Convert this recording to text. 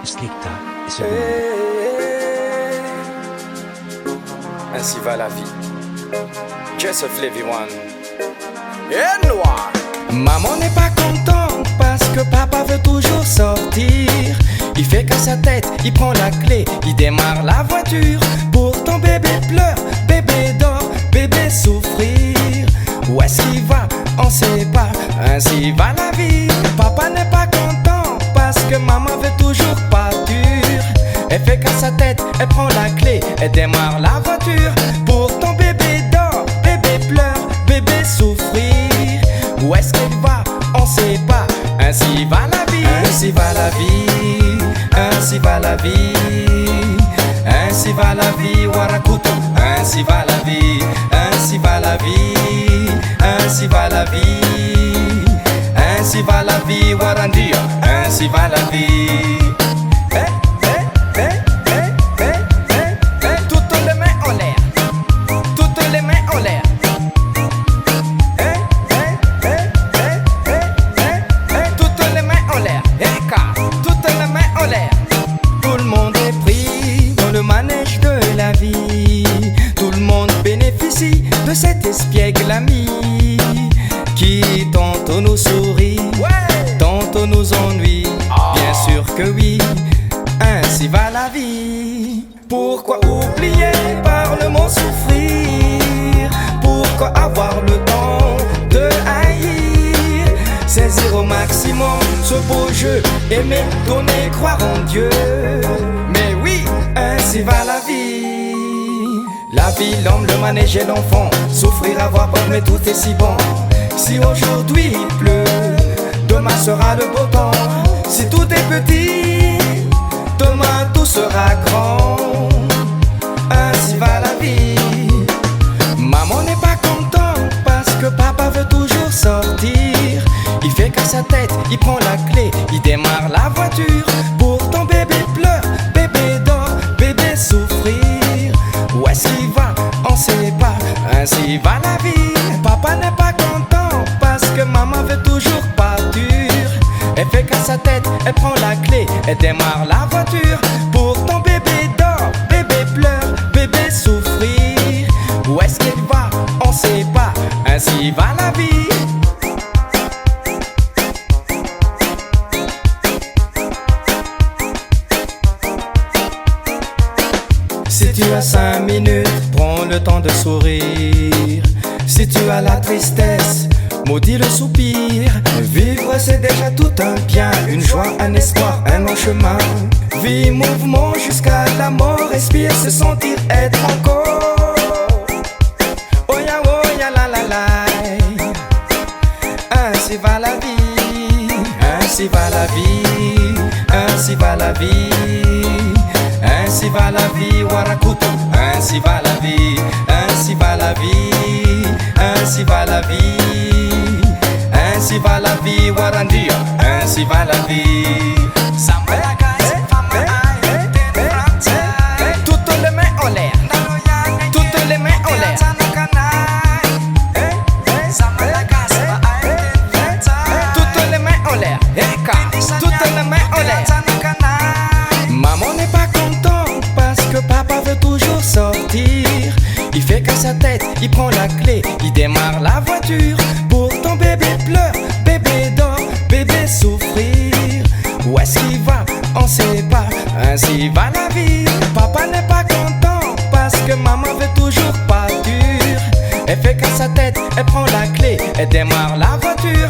Snikta et ce Ainsi va la vie. Just a Flavy One. Et noir. Maman n'est pas contente parce que papa veut toujours sortir. Il fait qu'à sa tête, il prend la clé, il démarre la voiture. Pourtant bébé pleure, bébé dort, bébé souffrir. Où est-ce qu'il va? On sait pas, ainsi va la vie. Papa n'est pas content parce que maman veut toujours partir. Elle fait qu'à sa tête, elle prend la clé, elle démarre la voiture. Pourtant bébé dort, bébé pleure, bébé souffrir. Où est-ce qu'elle va? On sait pas, ainsi va la vie. Ainsi va la vie, ainsi va la vie. Ainsi va la vie, Warakuto. Ainsi va la vie, ainsi va la vie. Ainsi va la vie, ainsi va la vie, Warandia. Ainsi va la vie. Toutes les mains en l'air, toutes les mains en l'air. Toutes les mains en l'air, toutes les mains en l'air. Tout le monde est pris dans le manège de la vie. Tout le monde bénéficie de cet espiègle ami qui tantôt nous sourit, tantôt nous ennuie. Bien sûr que oui, ainsi va la vie. Pourquoi oublier par le mot souffrir? Pourquoi avoir le temps de haïr? Saisir au maximum ce beau jeu, aimer, donner, croire en Dieu. Mais oui, ainsi va la vie. La vie, l'homme, le manège et l'enfant. Souffrir, avoir peur, mais tout est si bon. Si aujourd'hui il pleut, demain sera le beau temps. Si tout est petit, demain tout sera grand. Ainsi va la vie. Maman n'est pas contente parce que papa veut toujours sortir. Il fait qu'à sa tête, il prend la clé, il démarre la voiture. Pourtant bébé pleure, bébé dort, bébé souffrir. Où est-ce qu'il va? On sait pas, ainsi va la vie. Papa n'est pas content parce que maman veut toujours partir. Elle fait qu'à sa tête, elle prend la clé, elle démarre la voiture. Pourtant bébé dort, bébé pleure, bébé souffrir. Où est-ce qu'elle va? On sait pas, ainsi va la vie. Si tu as 5 minutes, prends le temps de sourire. Si tu as la tristesse, maudis le soupir. Vivre c'est déjà tout un bien, une joie, un espoir, un long chemin. Vie, mouvement jusqu'à la mort, respire, se sentir être encore. Oh ya la la la. Ainsi va la vie, ainsi va la vie, ainsi va la vie. Ainsi va la vie, Warakuto. Ainsi va la vie, ainsi va la vie. Ainsi va la vie, ainsi va la vie, Warandia. Ainsi va la vie. Toutes les mains en l'air, toutes les mains en l'air. Toutes les mains en l'air, toutes les mains en l'air. Maman n'est pas contente parce que papa veut toujours sortir. Il fait qu'à sa tête, il prend la clé, il démarre la voiture. Pourtant bébé pleure, bébé dort, bébé souffrir. Où est-ce qu'il va? On sait pas, ainsi va la vie. Papa n'est pas content parce que maman veut toujours partir. Elle fait qu'à sa tête, elle prend la clé, elle démarre la voiture.